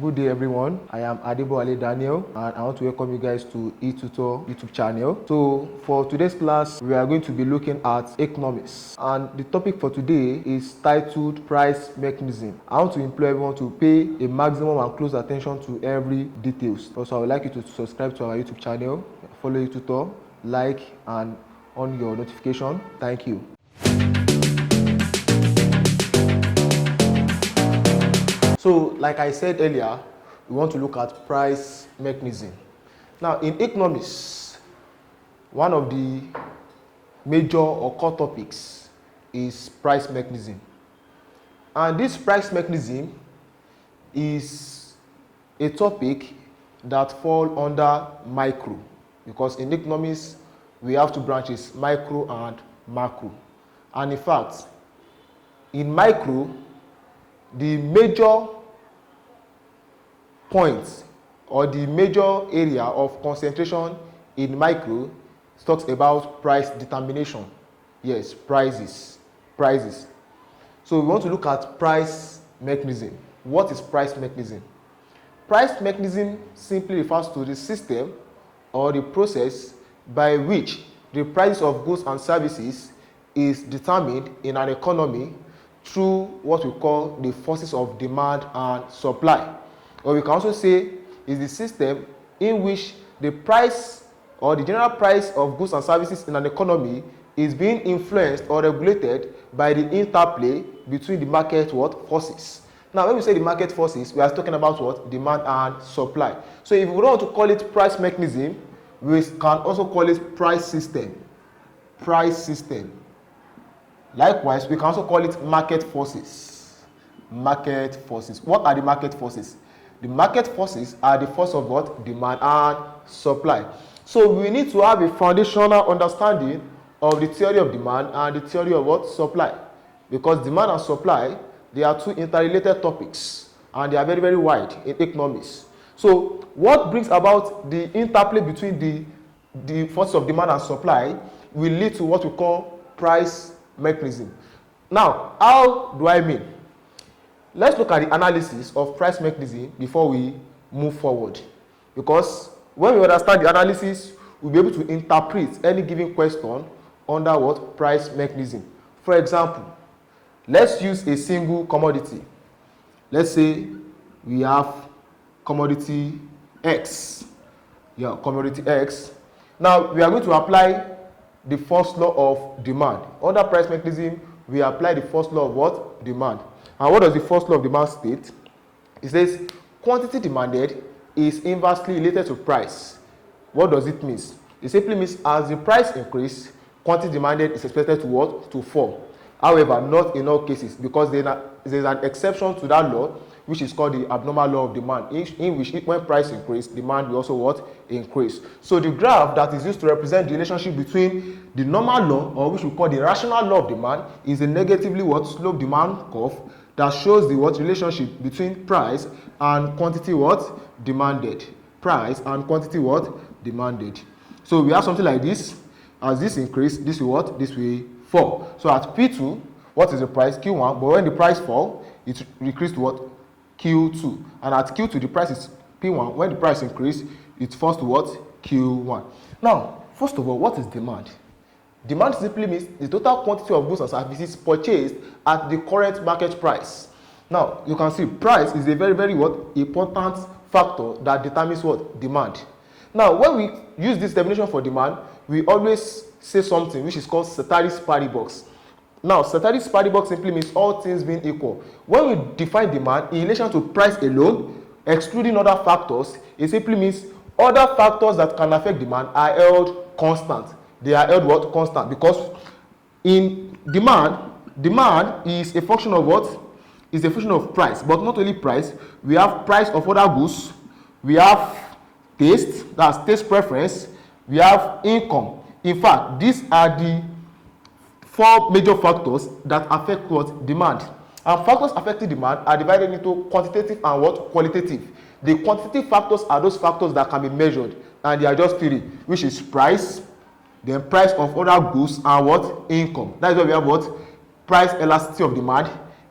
Good day everyone, I am Adeboale Daniel and I want to welcome you guys to eTUTOR YouTube channel. So for today's class, we are going to be looking at economics, and the topic for today is titled price mechanism. I want to implore everyone to pay a maximum and close attention to every details. Also, I would like you to subscribe to our YouTube channel, follow eTUTOR, like and on your notification. Thank you. So, like I said earlier, we want to look at price mechanism. Now, in economics, one of the major or core topics is price mechanism. And this price mechanism is a topic that falls under micro, because in economics, we have two branches, micro and macro. And in fact, in micro, the major point or the major area of concentration in micro talks about price determination. Yes, prices. So we want to look at price mechanism. What is price mechanism? Price mechanism simply refers to the system or the process by which the price of goods and services is determined in an economy through what we call the forces of demand and supply. Or we can also say is the system in which the price or the general price of goods and services in an economy is being influenced or regulated by the interplay between the market forces. Now, when we say the market forces, we are talking about what? Demand and supply. So if we don't want to call it price mechanism, we can also call it price system. Price system. Likewise, we can also call it market forces. Market forces. What are the market forces? The market forces are the force of what? Demand and supply. So we need to have a foundational understanding of the theory of demand and the theory of what? Supply. Because demand and supply, they are two interrelated topics and they are very, very wide in economics. So what brings about the interplay between the forces of demand and supply will lead to what we call price mechanism. Now, how do I mean? Let's look at the analysis of price mechanism before we move forward. Because when we understand the analysis, we'll be able to interpret any given question under what? Price mechanism. For example, let's use a single commodity. Let's say we have commodity X. Yeah, commodity X. Now, we are going to apply the first law of demand. Under price mechanism, we apply the first law of what? Demand. And what does the first law of demand state? It says quantity demanded is inversely related to price. What does it mean? It simply means as the price increases, quantity demanded is expected to what? To fall. However, not in all cases, because there is an exception to that law, which is called the abnormal law of demand, in which when price increases, demand will also what? Increase. So the graph that is used to represent the relationship between the normal law, or which we call the rational law of demand, is a negatively what? Slope demand curve that shows the what? Relationship between price and quantity what? Demanded. Price and quantity what? Demanded. So we have something like this. As this increases, this will what? This will fall. So at P2, what is the price? Q1. But when the price falls, it decreases to what? Q2. And at Q2, the price is P1. When the price increases, it falls to what? Q1. Now, first of all, what is demand? Demand simply means the total quantity of goods and services purchased at the current market price. Now, you can see price is a very, very what? Important factor that determines what? Demand. Now, when we use this definition for demand, we always say something which is called ceteris paribus. Now, ceteris paribus simply means all things being equal. When we define demand in relation to price alone, excluding other factors, it simply means other factors that can affect demand are held constant. They are held what? Constant. Because in demand is a function of what? Is a function of price. But not only price, we have price of other goods, we have taste, that's taste preference, we have income. In fact, these are the four major factors that affect what? Demand. And factors affecting demand are divided into quantitative and what? Qualitative. The quantitative factors are those factors that can be measured, and they are just three, which is price, then price of other goods, and what? Income. That is why we have what? Price elasticity of demand,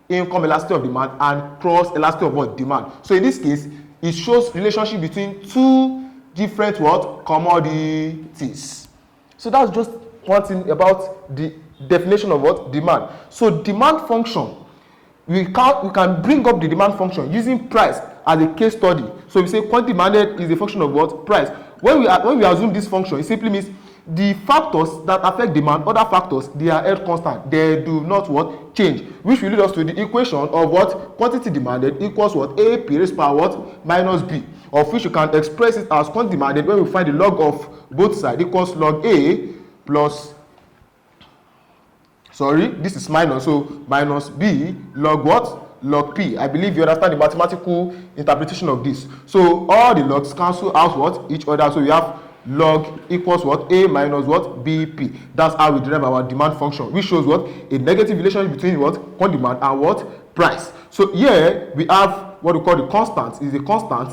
income elasticity of demand, and cross elasticity of what? Demand. So in this case, it shows relationship between two different what commodities. So that's just one thing about the definition of what demand. So demand function, we can bring up the demand function using price as a case study. So we say quantity demanded is a function of what? Price. When we assume this function, it simply means the factors that affect demand, other factors, they are held constant. They do not what? Change. Which will lead us to the equation of what? Quantity demanded equals what? A p raised power what? Minus b. Of which you can express it as quantity demanded when we find the log of both sides equals log A plus, sorry, this is minus, so minus b log what? Log p. I believe you understand the mathematical interpretation of this. So all the logs cancel out what? Each other. So we have log equals what? A minus what? Bp. That's how we derive our demand function, which shows what? A negative relationship between what? Quantity demand and what? Price. So here we have what we call the constant. Is a constant.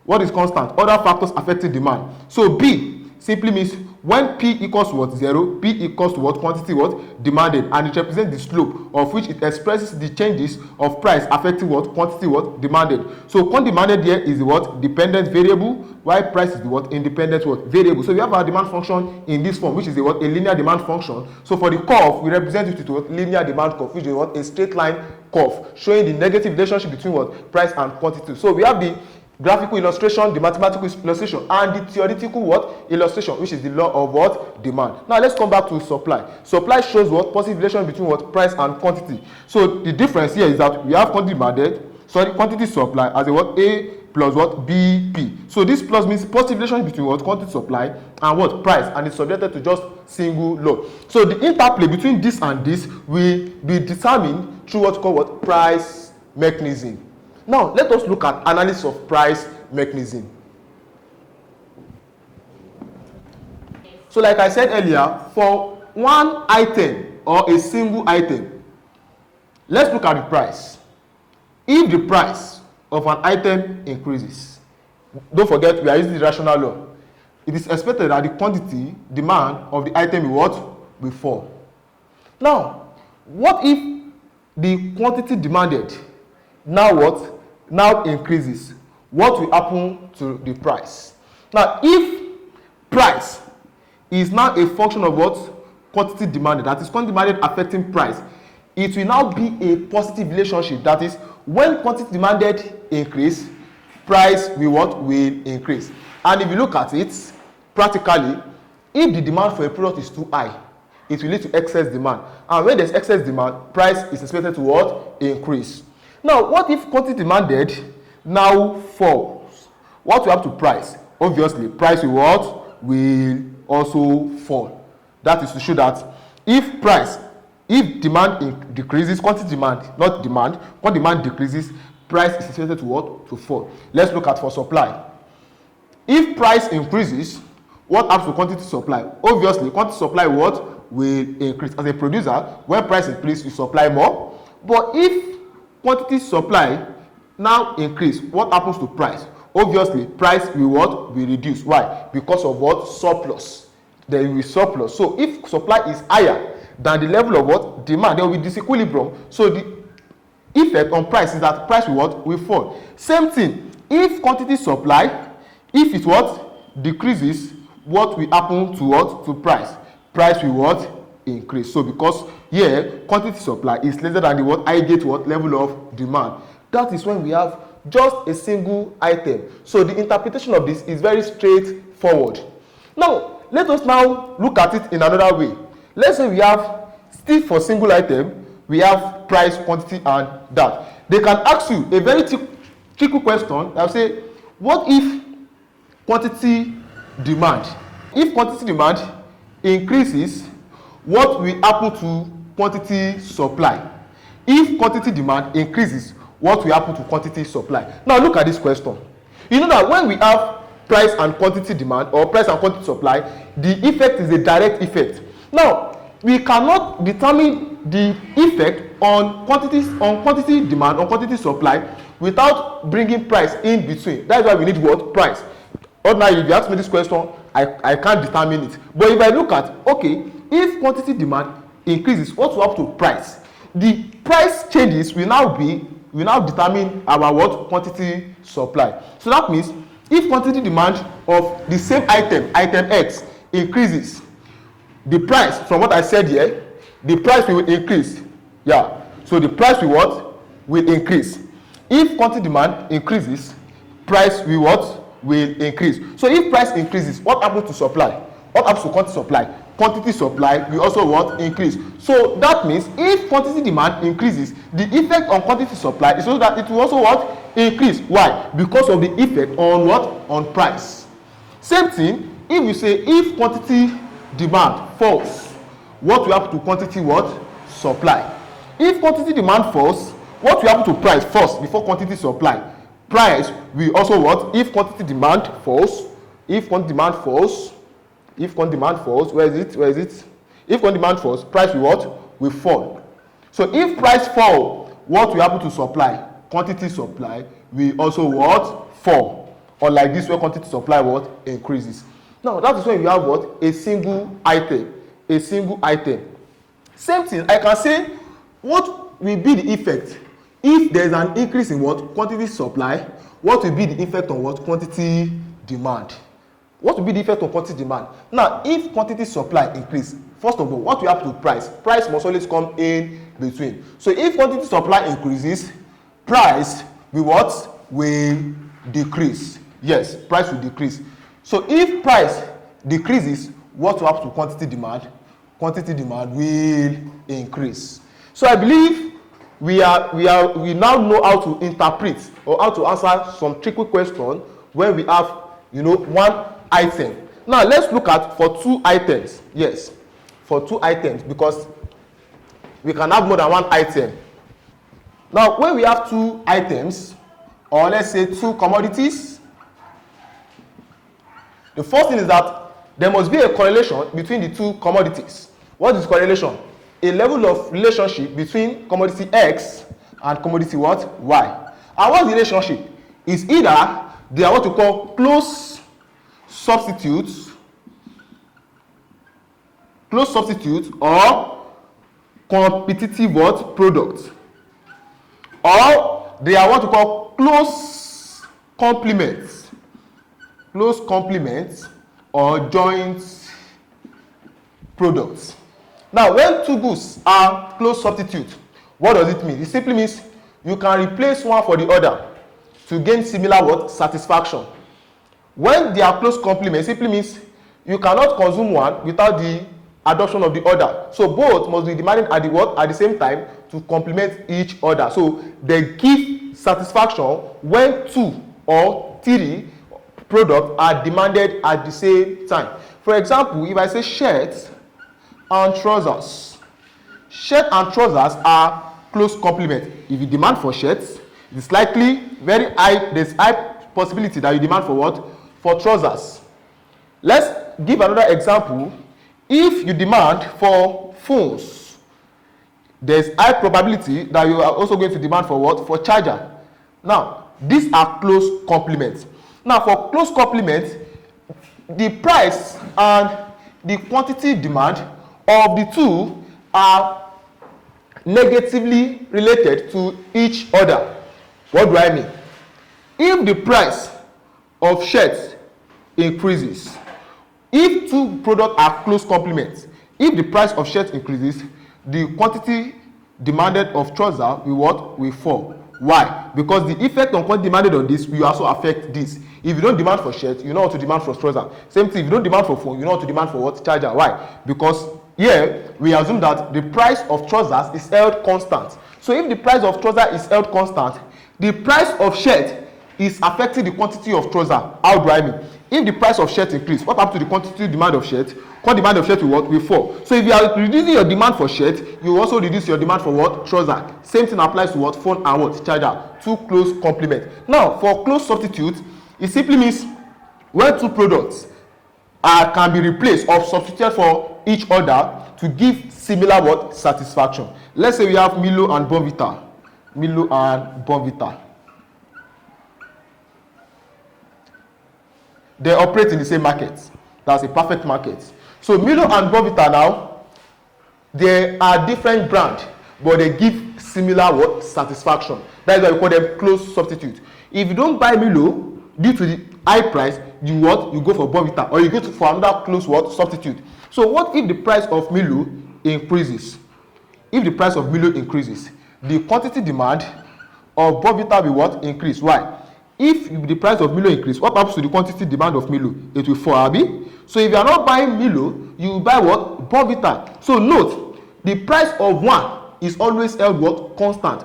What is constant? Other factors affecting demand. So b simply means when p equals to what? 0, p equals to what? Quantity what? Demanded, and it represents the slope of which it expresses the changes of price affecting what? Quantity what? Demanded. So quantity demanded here is the what? Dependent variable, while price is the what? Independent what? Variable. So we have our demand function in this form, which is a what? A linear demand function. So for the curve, we represent it with what? Linear demand curve, which is what? A straight line curve, showing the negative relationship between what? Price and quantity. So we have the graphical illustration, the mathematical illustration, and the theoretical what? Illustration, which is the law of what? Demand. Now let's come back to supply. Supply shows what? Positive relation between what? Price and quantity. So the difference here is that we have quantity supply as a what? A plus what? BP. So this plus means positive relation between what? Quantity supply and what? Price, and it's subjected to just single law. So the interplay between this and this will be determined through what's called what? Price mechanism. Now, let us look at analysis of price mechanism. So like I said earlier, for one item or a single item, let's look at the price. If the price of an item increases, don't forget we are using the rational law, it is expected that the quantity demand of the item will what? Will fall. Now, what if the quantity demanded now what? Now increases? What will happen to the price? Now, if price is now a function of what? Quantity demanded, that is quantity demanded affecting price, it will now be a positive relationship. That is, when quantity demanded increase, price will what? Will increase. And if you look at it practically, if the demand for a product is too high, it will lead to excess demand. And when there's excess demand, price is expected to what? Increase. Now, what if quantity demanded now falls? What will happen to price? Obviously, price will what? Will also fall. That is to show that if demand decreases, quantity demand, not demand, quantity demand decreases, price is expected to what? To fall. Let's look at for supply. If price increases, what happens to quantity supply? Obviously, quantity supply what? Will increase. As a producer, when price increases, you supply more. But if quantity supply now increase, what happens to price? Obviously, price will what? Will reduce. Why? Because of what? Surplus. There will be surplus. So if supply is higher than the level of what? Demand, there will be disequilibrium. So the effect on price is that price will what? Will fall. Same thing. If quantity supply, if it what? Decreases, what will happen to what? To price? Price will what? Increase. So because here quantity supply is lesser than the what? Aggregate what? Level of demand. That is when we have just a single item. So the interpretation of this is very straightforward. Now let us now look at it in another way. Let's say we have still for single item, we have price, quantity, and that. They can ask you a very tricky question. They'll say, what if quantity demand? If quantity demand increases, what will happen to quantity supply? If quantity demand increases, what will happen to quantity supply? Now look at this question. You know that when we have price and quantity demand or price and quantity supply, the effect is a direct effect. Now we cannot determine the effect on quantity demand or quantity supply without bringing price in between. That's why we need what? Price. Ordinarily, if you ask me this question, I can't determine it. But if I look at, okay, if quantity demand increases, what will happen to price? The price changes will now be we now determine our what? Quantity supply. So that means if quantity demand of the same item, item X, increases, the price, from what I said here, the price will increase. Yeah. So the price will what? Will increase. If quantity demand increases, price will what? Will increase. So if price increases, what happens to supply? What happens to quantity supply? Quantity supply will also what? Increase. So that means if quantity demand increases, the effect on quantity supply is so that it will also what? Increase. Why? Because of the effect on what? On price. Same thing, if you say if quantity demand falls, what will happen to quantity what? Supply. If quantity demand falls, what will happen to price first before quantity supply? Price will also what? If quantity demand falls, if quantity demand falls, if quantity demand falls, where is it? Where is it? If quantity demand falls, price will what? Will fall. So if price fall, what will happen to supply? Quantity supply will also what? Fall. Or like this, where quantity supply what? Increases. Now that is when you have what? A single item. A single item. Same thing, I can say what will be the effect if there is an increase in what? Quantity supply. What will be the effect on what? Quantity demand. What will be the effect on quantity demand? Now, if quantity supply increase, first of all, what will happen to price? Price must always come in between. So if quantity supply increases, price will what? Will decrease. Yes, price will decrease. So if price decreases, what will happen to quantity demand? Quantity demand will increase. So I believe we now know how to interpret or how to answer some tricky question when we have, one item. Now let's look at for two items. Yes, for two items, because we can have more than one item. Now when we have two items, or let's say two commodities, the first thing is that there must be a correlation between the two commodities. What is correlation? A level of relationship between commodity X and commodity what? Y. And what the relationship is either they are what we call close substitutes, or competitive what? Products, or they are what we call close complements, or joint products. Now, when two goods are close substitute, what does it mean? It simply means you can replace one for the other to gain similar what? Satisfaction. When they are close complement, it simply means you cannot consume one without the adoption of the other. So both must be demanded at the what? At the same time to complement each other. So they give satisfaction when two or three products are demanded at the same time. For example, if I say shirts and trousers. Shirt and trousers are close complement. If you demand for shirts, it's likely very high, there's high possibility that you demand for what? For trousers. Let's give another example. If you demand for phones, there's high probability that you are also going to demand for what? For charger. Now, these are close complements. Now, for close complements, the price and the quantity demand of the two are negatively related to each other. What do I mean? If the price of shirts increases, if two products are close complements, if the price of shirts increases, the quantity demanded of trouser will what? Will fall. Why? Because the effect on quantity demanded on this will also affect this. If you don't demand for shirt, you know what to demand for trouser. Same thing, if you don't demand for phone, you know what to demand for what? Charger. Why? Because here we assume that the price of trousers is held constant. So if the price of trouser is held constant, the price of shirt is affecting the quantity of trouser. How do I mean? If the price of shirt increase, what happens to the quantity demand of shirt? Quantity demand of shirt will what? Will fall. So if you are reducing your demand for shirt, you will also reduce your demand for what? Trouser. Same thing applies to what? Phone and what? Charger. Two close complement. Now for close substitute, it simply means when two products can be replaced or substituted for each other to give similar what? Satisfaction. Let's say we have Milo and Bonvita. Milo and Bonvita. They operate in the same market. That's a perfect market. So Milo and Bonvita now, they are different brands, but they give similar what satisfaction. That is why we call them close substitute. If you don't buy Milo due to the high price, you go for Bonvita, or you go for another close what substitute. So what if the price of Milo increases? If the price of Milo increases, the quantity demand of Bonvita will what increase. Why? If the price of Milo increase, what happens to the quantity demand of Milo? It will fall, abi? So if you are not buying Milo, you will buy what? Bonvita. So note, the price of one is always held what? Constant.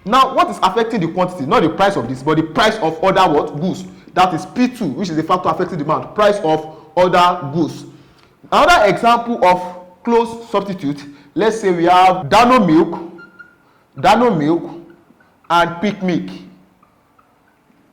Now, what is affecting the quantity? Not the price of this, but the price of other what? Goods. That is P2, which is the factor affecting demand. Price of other goods. Another example of close substitute, let's say we have Dano milk and Peak milk.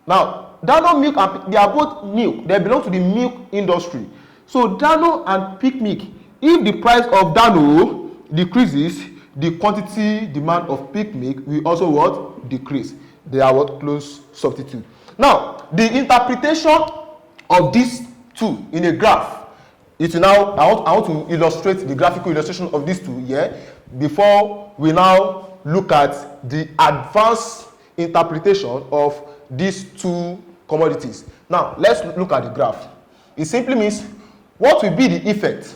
Now, Dano milk and they are both milk. They belong to the milk industry. So Dano and Peak milk, if the price of Dano decreases, the quantity demand of Peak milk will also what? Decrease. They are what? Close substitute. Now, the interpretation of these two in a graph, it now I want to illustrate the graphical illustration of these two here before we now look at the advanced interpretation of these two commodities. Now, let's look at the graph. It simply means what will be the effect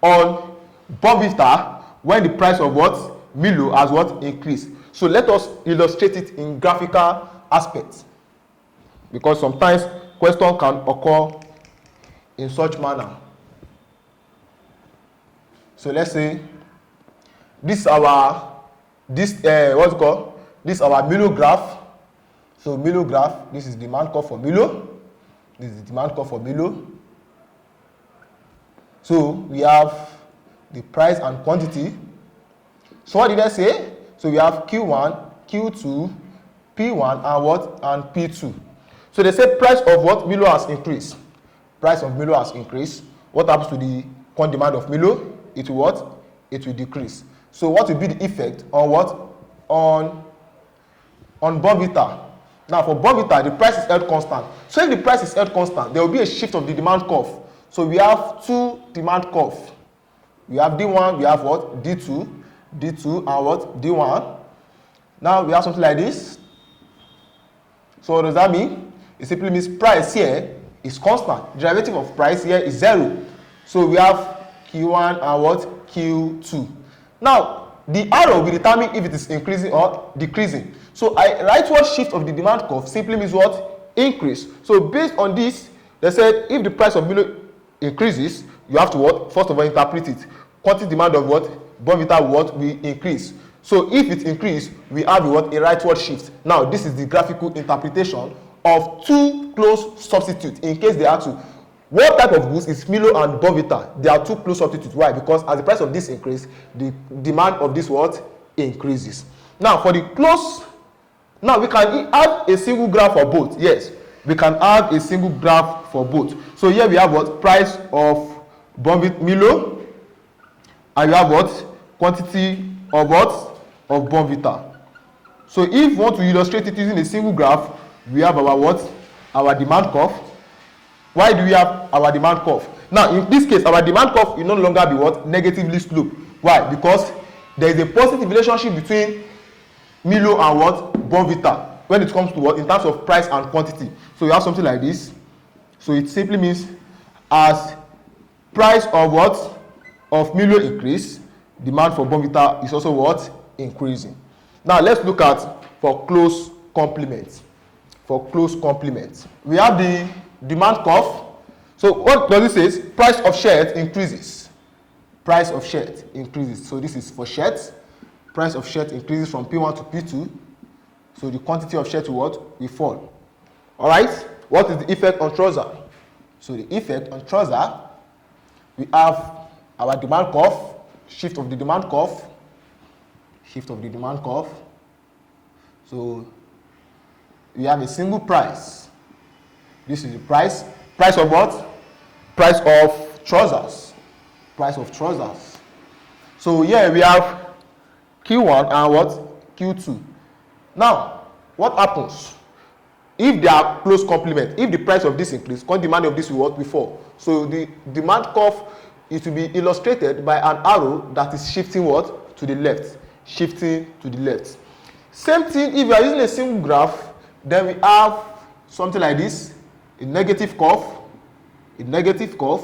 on Bonvita when the price of what? Milo has what? Increased. So let us illustrate it in graphical aspects, because sometimes question can occur in such manner. So let's say this is our what's it called? This is our Milo graph. So Milo graph, this is demand curve for Milo. This is the demand curve for Milo. So we have the price and quantity. So what did I say? So we have Q1, Q2, P1 and what? And P2. So they say price of what? Milo has increased. Price of Milo has increased. What happens to the quantity demand of Milo? It will what? It will decrease. So what will be the effect on what? On Bonvita. Now for Bonvita, the price is held constant. So if the price is held constant, there will be a shift of the demand curve. So we have two demand curve. We have D1, we have what? D2, and what? D1. Now we have something like this. So what does that mean? It simply means price here is constant. Derivative of price here is 0. So we have Q1 and what? Q2. Now, the arrow will determine if it is increasing or decreasing. So rightward shift of the demand curve simply means what? Increase. So based on this, they said if the price of Milo increases, you have to what? First of all, interpret it. Quantity demand of what? Bonvita what? Will increase. So if it increases, we have what? A rightward shift. Now, this is the graphical interpretation of two close substitutes in case they ask you, what type of goods is Milo and Bonvita? They are two close substitutes. Why? Because as the price of this increases, the demand of this what? Increases. Now, for the close, now we can have a single graph for both. Yes, we can have a single graph for both. So here we have what? Price of Milo, and you have what? Quantity of what? Of Bonvita. So if we want to illustrate it using a single graph, we have our what? Our demand curve. Why do we have our demand curve? Now, in this case, our demand curve will no longer be what? Negatively sloped. Why? Because there is a positive relationship between Milo and what? Bonvita when it comes to what? In terms of price and quantity. So you have something like this. So it simply means as price of what? Of Milo increase, demand for Bonvita is also what? Increasing. Now let's look at for close complement. For close complement, we have the demand curve. So what does it say? Price of shirt increases. Price of shirt increases. So this is for shirts. Price of shirt increases from P1 to P2. So the quantity of shirt will what? Will fall. All right. What is the effect on trouser? So the effect on trouser, we have our demand curve, shift of the demand curve, shift of the demand curve. So we have a single price. This is the price. Price of what? Price of trousers. Price of trousers. So here we have Q1 and what? Q2. Now, what happens if they are close complement? If the price of this increase, demand of this will what? Will fall. So the demand curve is to be illustrated by an arrow that is shifting what? To the left. Shifting to the left. Same thing if you are using a single graph, then we have something like this, a negative curve, a negative curve.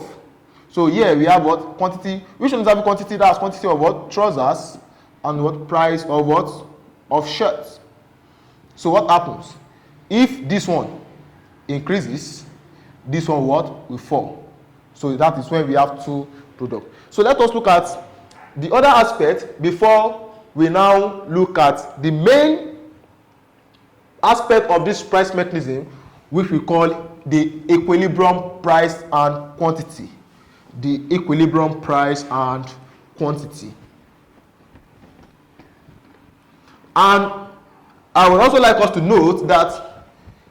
So here we have what? Quantity. Which one is having quantity? That's quantity of what? Trousers, and what? Price of what? Of shirts. So what happens? If this one increases, this one what? Will fall. So that is when we have two products. So let us look at the other aspect before we now look at the main aspect of this price mechanism, which we call the equilibrium price and quantity. The equilibrium price and quantity. And I would also like us to note that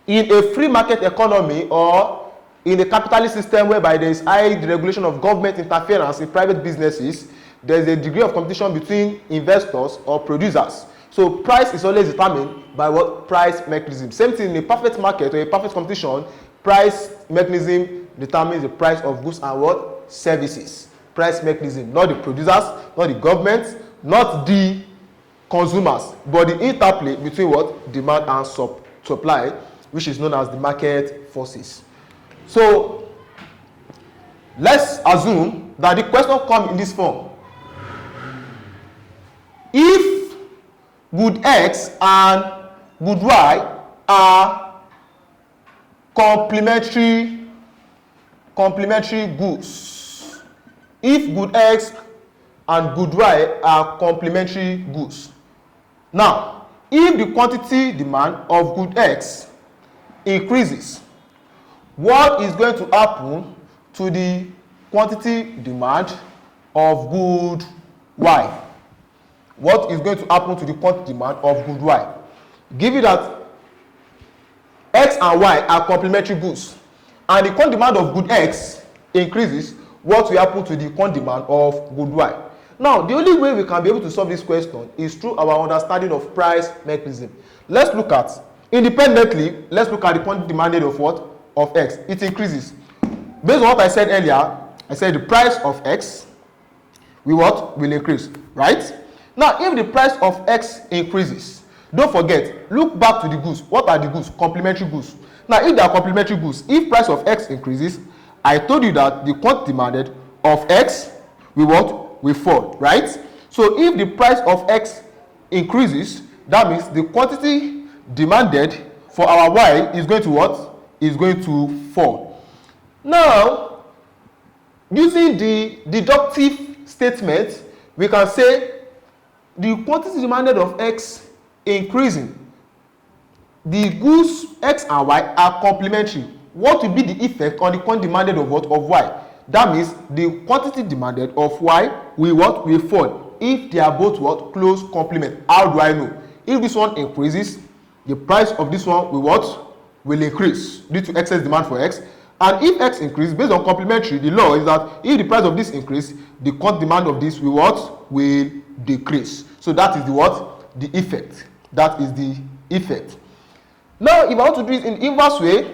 in a free market economy or in a capitalist system whereby there is high deregulation of government interference in private businesses, there is a degree of competition between investors or producers. So price is always determined by what? Price mechanism. Same thing in a perfect market or a perfect competition, price mechanism determines the price of goods and what? Services. Price mechanism, not the producers, not the government, not the consumers, but the interplay between what? Demand and supply, which is known as the market forces. So let's assume that the question comes in this form. If good X and good Y are complementary goods, if good X and good Y are complementary goods. Now, if the quantity demand of good X increases, what is going to happen to the quantity demand of good Y? What is going to happen to the quantity demand of good Y? Given that X and Y are complementary goods, and the quantity demand of good X increases, what will happen to the quantity demand of good Y? Now, the only way we can be able to solve this question is through our understanding of price mechanism. Let's look at, independently, let's look at the quantity demanded of what? Of X. It increases. Based on what I said earlier, I said the price of X will increase, right? Now, if the price of X increases, don't forget, look back to the goods. What are the goods? Complementary goods. Now, if they are complementary goods, if price of X increases, I told you that the quantity demanded of X will what? Will fall, right? So, if the price of X increases, that means the quantity demanded for our Y is going to what? Is going to fall. Now, using the deductive statement, we can say the quantity demanded of X increasing. The goods X and Y are complementary. What will be the effect on the quantity demanded of what? Of Y? That means the quantity demanded of Y will what? Will fall. If they are both what? Close complement. How do I know? If this one increases, the price of this one will what? Will increase due to excess demand for X. And if X increase, based on complementary, the law is that if the price of this increase, the quantity demand of this will what? Will decrease. So that is the what? The effect. That is the effect. Now, if I want to do it in the inverse way,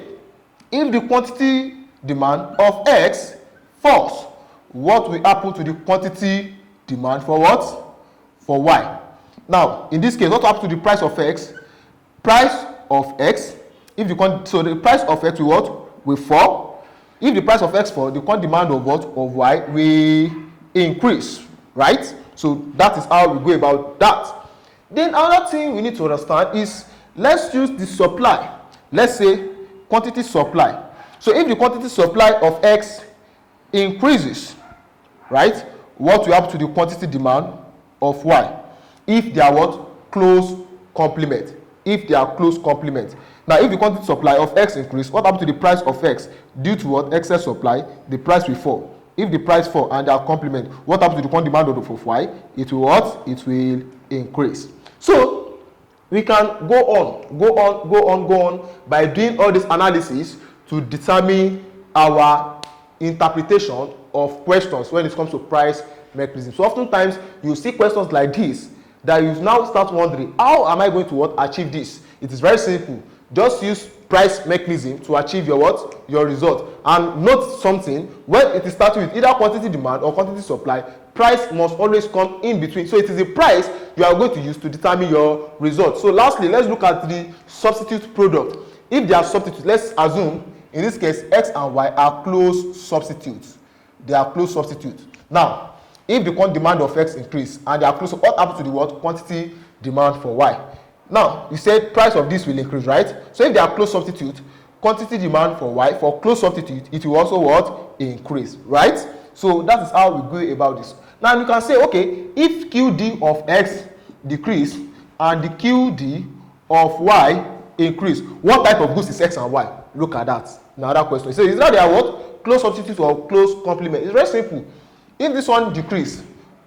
if the quantity demand of X falls, what will happen to the quantity demand for what? For Y. Now, in this case, what happens to the price of X? Price of X, if so the price of X will what? Will fall. If the price of X falls, the quantity demand of what? Of Y will increase, right? So that is how we go about that. Then another thing we need to understand is, let's use the supply. Let's say quantity supply. So if the quantity supply of X increases, right, what will happen to the quantity demand of Y? If they are what? Close complement. If they are close complement. Now, if the quantity supply of X increase, what happens to the price of X? Due to what? Excess supply, the price will fall. If the price fall and they are complement, what happens to the quantity demand of Y? It will what? It will increase. So we can go on by doing all this analysis to determine our interpretation of questions when it comes to price mechanism. So oftentimes you see questions like this that you now start wondering, how am I going to what? Achieve this? It is very simple. Just use price mechanism to achieve your what? Your result. And note something, when it is starting with either quantity demand or quantity supply, price must always come in between. So it is the price you are going to use to determine your result. So lastly, let's look at the substitute product. If they are substitutes, let's assume in this case x and y are close substitutes. They are close substitutes. Now, if the demand of x increase and they are close, what happens to the what? Quantity demand for y. Now, you said price of this will increase, right? So if they are close substitute, quantity demand for y, for close substitute, it will also what? Increase, right? So that is how we go about this. Now you can say, okay, if QD of x decrease and the QD of y increase, what type of goods is x and y? Look at that. Another question. So is that they are what? Close substitute or close complement? It's very simple. If this one decrease,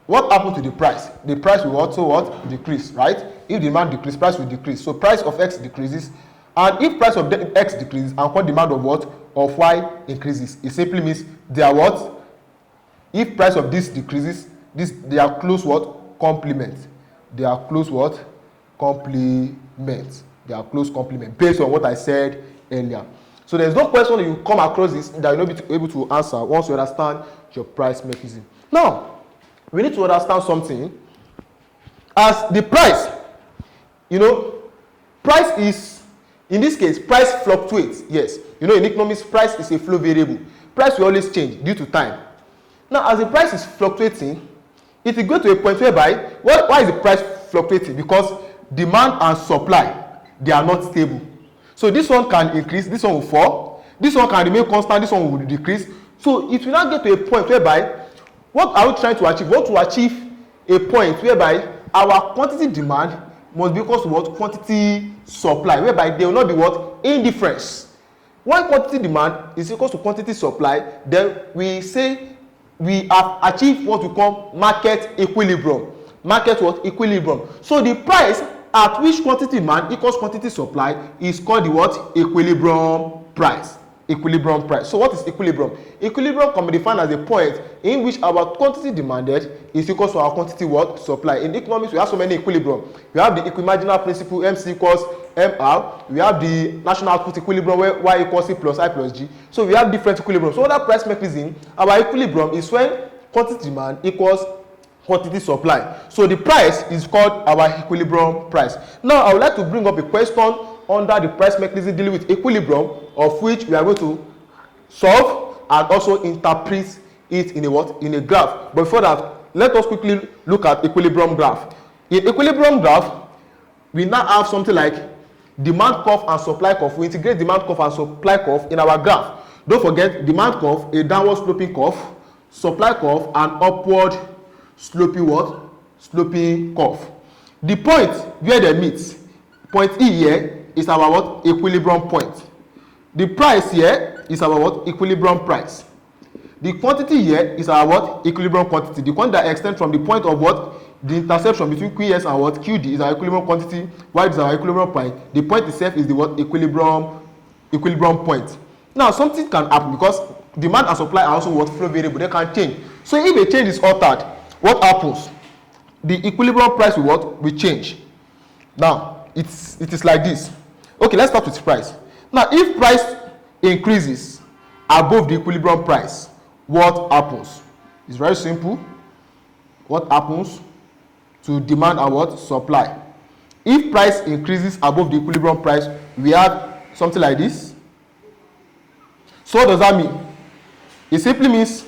what happens to the price? The price will also what? Decrease, right? If demand decrease, price will decrease. So price of x decreases, and if price of x decreases and what demand of what? Of y increases, it simply means they are what? If price of this decreases, they are close what? Complement. They are close what? Complement. They are close complement based on what I said earlier. So there's no question you come across this that you'll not be able to answer once you understand your price mechanism. Now, we need to understand something. As the price, price is, in this case, price fluctuates. Yes. In economics, price is a flow variable. Price will always change due to time. Now, as the price is fluctuating, it will go to a point whereby, why is the price fluctuating? Because demand and supply, they are not stable. So this one can increase, this one will fall, this one can remain constant, this one will decrease. So it will not get to a point whereby, what are we trying to achieve? We want to achieve a point whereby our quantity demand must be equal to what? Quantity supply, whereby there will not be what? Indifference. When quantity demand is equal to quantity supply, then we say we have achieved what we call market equilibrium. Market what? Equilibrium. So the price at which quantity demand equals quantity supply is called the what? Equilibrium price. Equilibrium price. So what is equilibrium? Equilibrium can be defined as a point in which our quantity demanded is equal to our quantity what? Supply. In economics, we have so many equilibrium. We have the equimarginal principle, MC equals MR. We have the national output equilibrium where Y equals C plus I plus G. So we have different equilibrium. So that price mechanism, our equilibrium is when quantity demand equals quantity supply. So the price is called our equilibrium price. Now I would like to bring up a question under the price mechanism dealing with equilibrium, of which we are going to solve and also interpret it in a what? In a graph. But before that, let us quickly look at equilibrium graph. In equilibrium graph, we now have something like demand curve and supply curve. We integrate demand curve and supply curve in our graph. Don't forget, demand curve, a downward sloping curve, supply curve, an upward sloping what? Sloping curve. The point where they meet, point E here, is our what? Equilibrium point. The price here is our what? Equilibrium price. The quantity here is our what? Equilibrium quantity. The quantity that extends from the point of what? The intersection between QS and what? QD is our equilibrium quantity, while is our equilibrium point. The point itself is the what? Equilibrium point. Now something can happen because demand and supply are also what? Flow variable. They can change. So if a change is altered, what happens? The equilibrium price will what? Will change. Now it is like this. Okay, let's start with price. Now, if price increases above the equilibrium price, what happens? It's very simple. What happens to demand and what? Supply. If price increases above the equilibrium price, we have something like this. So what does that mean? It simply means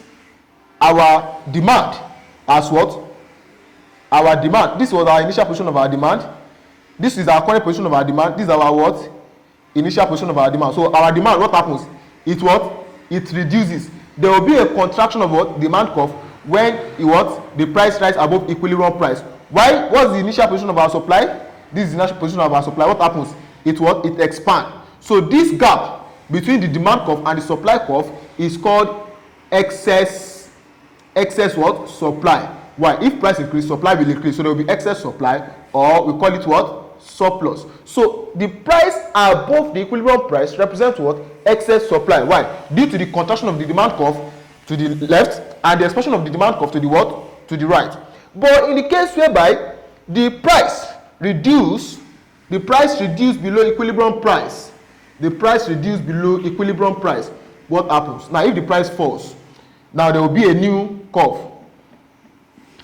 our demand as what? Our demand. This was our initial position of our demand. This is our current position of our demand. This is our what? Initial position of our demand. So our demand, what happens? It what? It reduces. There will be a contraction of what? Demand curve when it what? The price rises above equilibrium price. Why? What's the initial position of our supply? This is the initial position of our supply. What happens? It what? It expands. So this gap between the demand curve and the supply curve is called excess what? Supply. Why? If price increase, supply will increase. So there will be excess supply, or we call it what? Surplus. So the price above the equilibrium price represents what? Excess supply. Why? Due to the contraction of the demand curve to the left and the expansion of the demand curve to the what? To the right. But in the case whereby the price reduced below equilibrium price, what happens? Now if the price falls, now there will be a new curve.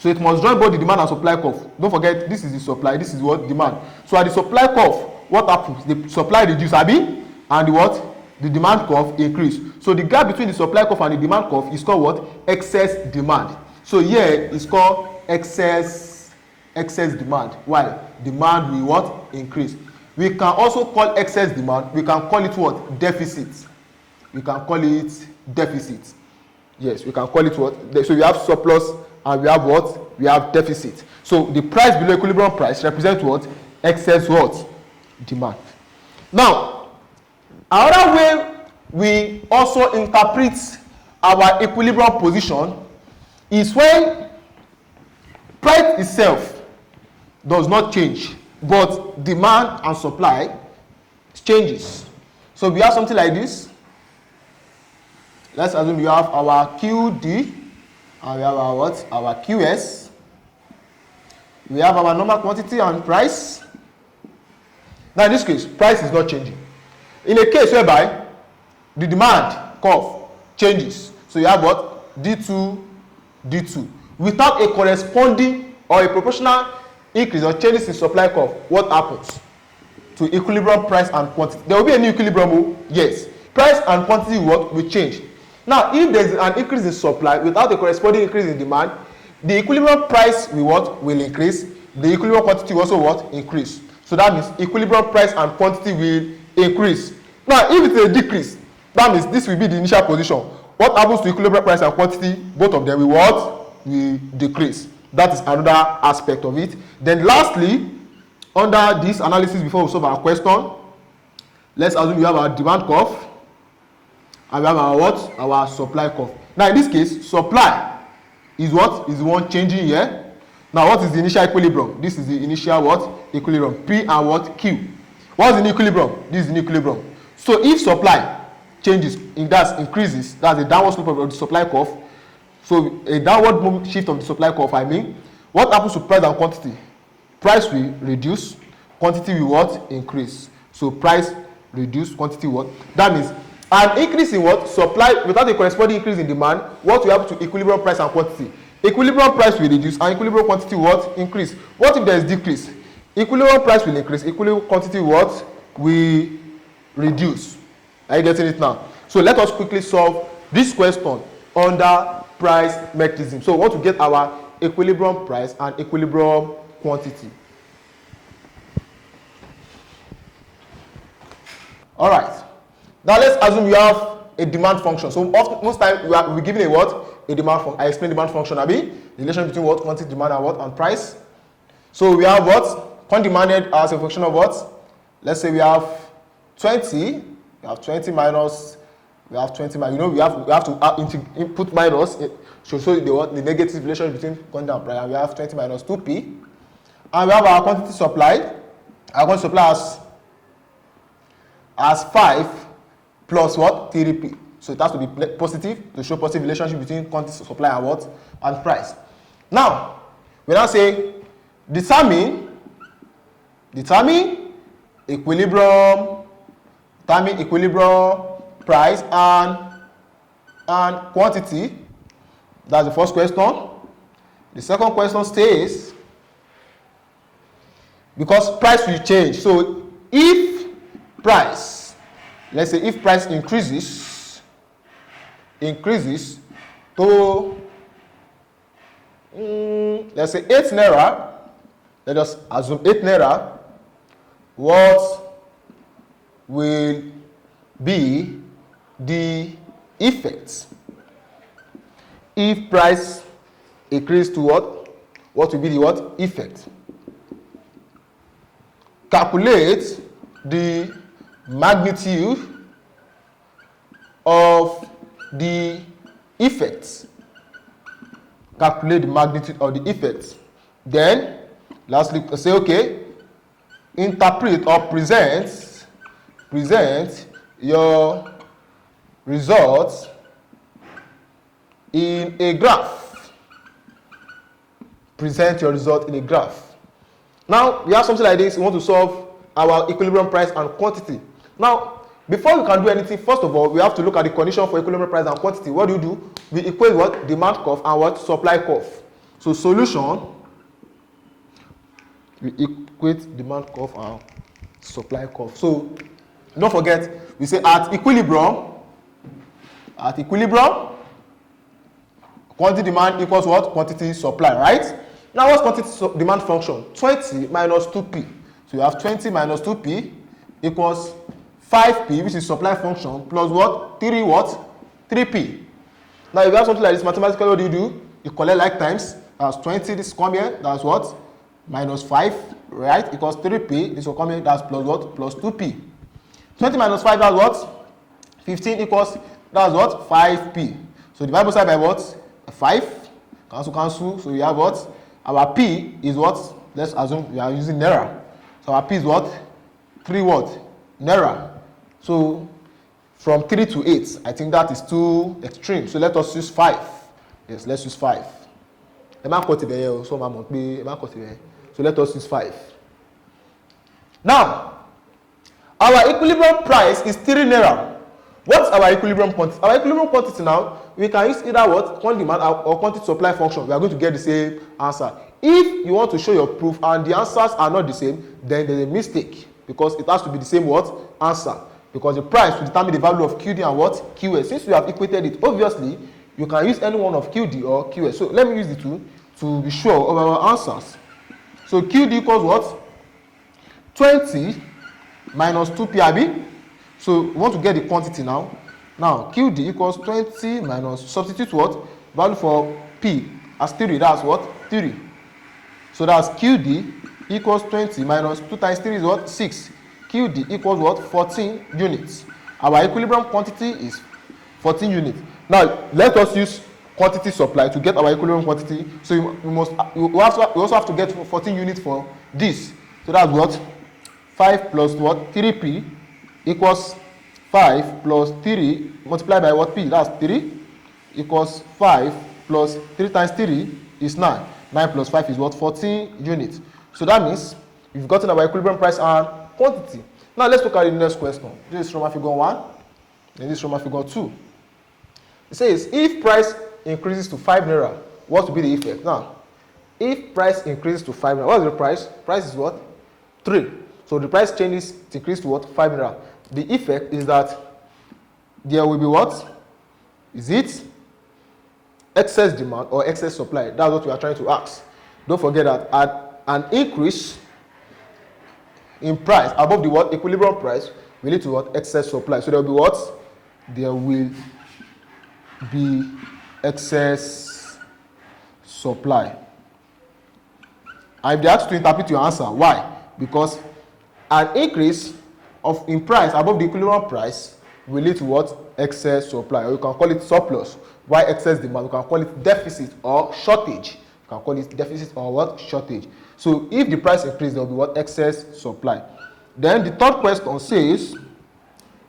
So it must join both the demand and supply curve. Don't forget, this is the supply, this is what demand. So at the supply curve, what happens? The supply reduce, abi, and the what? The demand curve increase. So the gap between the supply curve and the demand curve is called what? Excess demand. So here it's called excess demand. Why? Demand will what? Increase. We can also call excess demand, we can call it what? Deficit. We can call it deficit. Yes, we can call it what? So we have surplus and we have what? We have deficit. So the price below equilibrium price represents what? Excess what? Demand. Now, another way we also interpret our equilibrium position is when price itself does not change, but demand and supply changes. So we have something like this. Let's assume you have our QD and we have our what? Our QS. We have our normal quantity and price. Now in this case, price is not changing. In a case whereby the demand curve changes, so you have what? D2, D2. Without a corresponding or a proportional increase or changes in supply curve, what happens to equilibrium price and quantity? There will be a new equilibrium, yes. Price and quantity will change. Now, if there is an increase in supply without a corresponding increase in demand, the equilibrium price will increase. The equilibrium quantity will also what? Increase. So that means equilibrium price and quantity will increase. Now, if it's a decrease, that means this will be the initial position. What happens to equilibrium price and quantity? Both of them will what? Will decrease. That is another aspect of it. Then lastly, under this analysis, before we solve our question, let's assume you have our demand curve and we have our what? Our supply curve. Now in this case, supply is what? Is the one changing here. Now what is the initial equilibrium? This is the initial what? Equilibrium. P and what? Q. What is the new equilibrium? This is the new equilibrium. So if supply changes, if that increases, that's a downward slope of the supply curve. So a downward shift of the supply curve, I mean, what happens to price and quantity? Price will reduce, quantity will what? Increase. So price reduce, quantity what? That means an increase in what? Supply without a corresponding increase in demand, what will happen to equilibrium price and quantity? Equilibrium price will reduce and equilibrium quantity what? Increase. What if there is decrease? Equilibrium price will increase, equilibrium quantity what? Will reduce. Are you getting it now? So let us quickly solve this question under price mechanism. So we want to get our equilibrium price and equilibrium quantity. All right. Now let's assume you have a demand function. So most time we're given a what? A demand function. I explain demand function, abi? The relation between what? Quantity, demand, and what? And price. So we have what? Quantity demanded as a function of what? Let's say we have 20. We have 20 minus. We have 20 minus. You know, we have to input minus. So the negative relation between quantity and price. And we have 20 minus 2p. And we have our quantity supplied. Our quantity supply as 5 plus what? 3p. So it has to be positive to show positive relationship between quantity supply and what? And price. Now, we now say determine equilibrium price and quantity. That's the first question. The second question stays because price will change. So if price, let's say if price increases to let's say 8 naira, let us assume 8 naira, what will be the effect if price increase to what? What will be the what? Effect. Calculate the magnitude of the effects. Calculate the magnitude of the effects. Then, lastly, say, okay, interpret or present your results in a graph. Present your result in a graph. Now, we have something like this. We want to solve our equilibrium price and quantity. Now, before we can do anything, first of all, we have to look at the condition for equilibrium price and quantity. What do? We equate what? Demand curve and what? Supply curve. So solution we equate demand curve and supply curve. So don't forget, we say at equilibrium, quantity demand equals what? Quantity supply, right? Now what's quantity demand function? 20 minus 2p. So you have 20 minus 2p equals 5p, which is supply function, plus what? 3p. Now if you have something like this mathematically, what do? You collect like times. That's 20, this come here, that's what? Minus 5, right? Equals 3p, this will come here, that's plus what? Plus 2p. 20 minus 5, that's what? 15 equals, that's what? 5p. So divide both sides by what? 5. Cancel. So we have what? Our p is what? Let's assume we are using naira. So our p is what? 3 what? Naira. So from 3 to 8, I think that is too extreme. So let us use 5. Yes, let's use 5. So let us use 5. Now, our equilibrium price is 3 naira. What's our equilibrium quantity? Our equilibrium quantity now, we can use either what? Quantity demand or quantity supply function. We are going to get the same answer. If you want to show your proof and the answers are not the same, then there's a mistake, because it has to be the same what? Answer. Because the price will determine the value of QD and what? QS. Since we have equated it, obviously, you can use any one of QD or QS. So let me use the two to be sure of our answers. So QD equals what? 20 minus 2p. So we want to get the quantity now. Now QD equals 20 minus, substitute what? Value for P as 3. That's what? 3. So that's QD equals 20 minus 2 times 3 is what? 6. QD equals what? 14 units. Our equilibrium quantity is 14 units. Now let us use quantity supply to get our equilibrium quantity. So we also have to get 14 units for this. So that's what? 5 plus what? 3p equals 5 plus 3 multiplied by what? P. That's 3 equals 5 plus 3 times 3 is 9. 9 plus 5 is what? 14 units. So that means we've gotten our equilibrium price and quantity. Now let's look at the next question. This is Roman figure 1, and this is Roman figure 2. It says if price increases to 5 naira, what will be the effect? Now, if price increases to 5 naira, what is the price? Price is what? 3. So the price changes to increase to what? 5 naira. The effect is that there will be what? Is it excess demand or excess supply? That's what we are trying to ask. Don't forget that at an increase in price above the what? Equilibrium price will lead to what? Excess supply. So there will be what? There will be excess supply. And they ask you to interpret your answer. Why? Because an increase in price above the equilibrium price will lead to what? Excess supply. Or you can call it surplus. Why excess demand? You can call it deficit or shortage. You can call it deficit or what? Shortage. So if the price increases, there will be what? Excess supply. Then the third question says,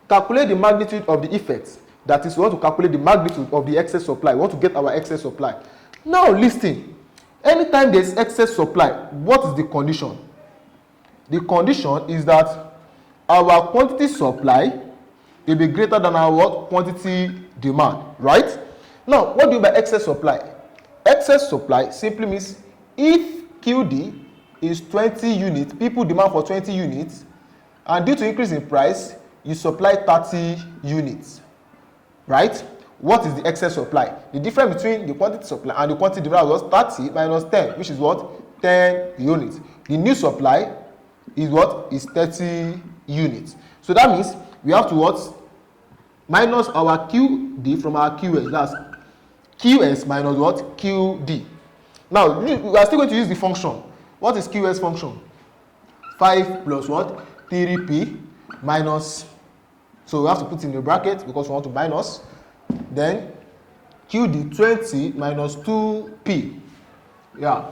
calculate the magnitude of the effect. That is, we want to calculate the magnitude of the excess supply. We want to get our excess supply. Now listen, anytime there is excess supply, what is the condition? The condition is that our quantity supply will be greater than our what? Quantity demand, right? Now, what do you mean by excess supply? Excess supply simply means if QD is 20 units, people demand for 20 units, and due to increase in price, you supply 30 units, right? What is the excess supply? The difference between the quantity supply and the quantity demand was 30 minus 10, which is what? 10 units. The new supply is what? Is 30 units. So that means we have to what? Minus our QD from our QS. That's QS minus what? QD. Now, we are still going to use the function. What is QS function? 5 plus what? 3p minus, so we have to put in the bracket because we want to minus. Then QD 20 minus 2p. Yeah.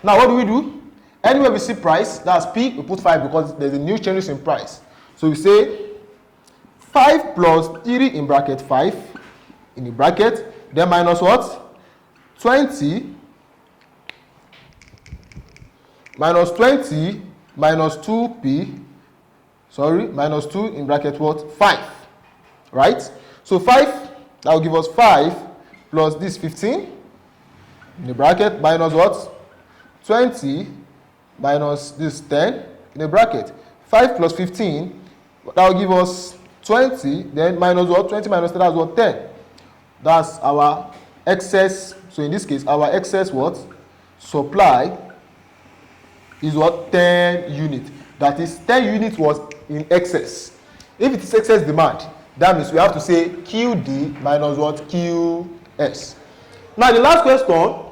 Now what do? Anywhere we see price, that's P, we put 5 because there's a new changes in price. So we say 5 plus 3 in bracket 5 in the bracket, then minus what? 20 minus 20 minus 2p, sorry, minus 2 in bracket what? 5, right? So 5, that will give us 5 plus this 15 in a bracket minus what? 20 minus this 10 in a bracket. 5 plus 15, that will give us 20, then minus what? 20 minus 10, that's what? 10. That's our excess. So in this case, our excess what? Supply is what? 10 units. That is, 10 units was in excess. If it is excess demand, that means we have to say QD minus what? QS. Now the last question,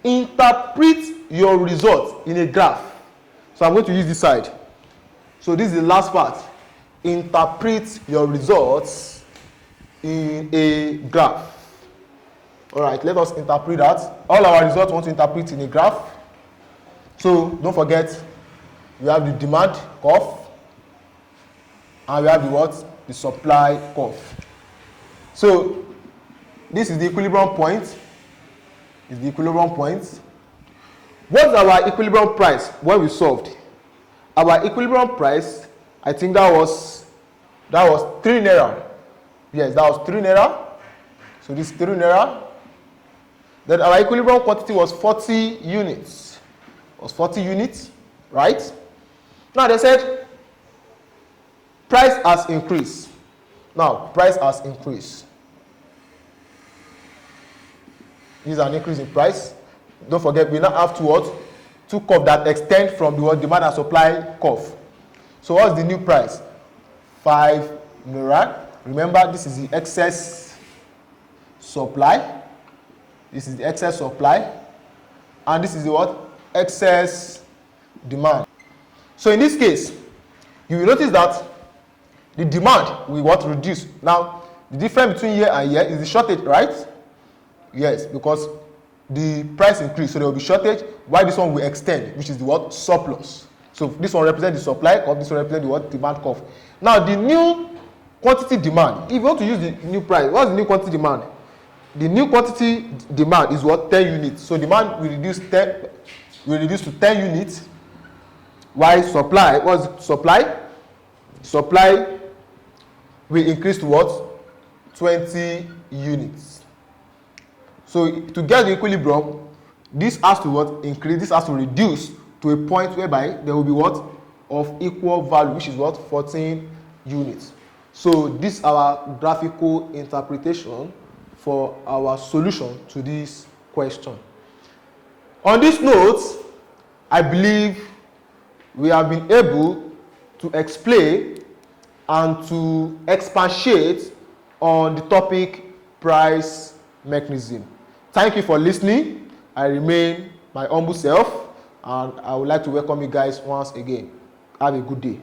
interpret your result in a graph. So I'm going to use this side. So this is the last part. Interpret your results in a graph. All right, let us interpret that. All our results want to interpret in a graph. So don't forget, we have the demand curve and we have the what? The supply curve. So this is the equilibrium point. Is the equilibrium point. What's our equilibrium price when we solved? Our equilibrium price, I think that was 3 naira. Yes, that was 3 naira. So this is 3 naira. Then our equilibrium quantity was 40 units. Was 40 units, right? Now they said price has increased. Now price has increased. This is an increase in price. Don't forget, we now have two curves that extend from the demand and supply curve. So what's the new price? 5 naira. Remember, this is the excess supply. This is the excess supply. And this is the what? Excess demand. So in this case, you will notice that the demand will what? Reduce. Now, the difference between here and here is the shortage, right? Yes, because the price increase, so there will be shortage, while this one will extend, which is the what? Surplus. So this one represents the supply curve, this one represents the what? Demand curve. Now the new quantity demand, if you want to use the new price, what's the new quantity demand? The new quantity demand is what? 10 units. So demand will reduce to 10 units, while supply, what's the supply? Supply will increase to what? 20 units. So to get the equilibrium, this has to what? Increase, this has to reduce to a point whereby there will be what? Of equal value, which is what? 14 units. So this is our graphical interpretation for our solution to this question. On this note, I believe we have been able to explain and to expatiate on the topic price mechanism. Thank you for listening. I remain my humble self, and I would like to welcome you guys once again. Have a good day.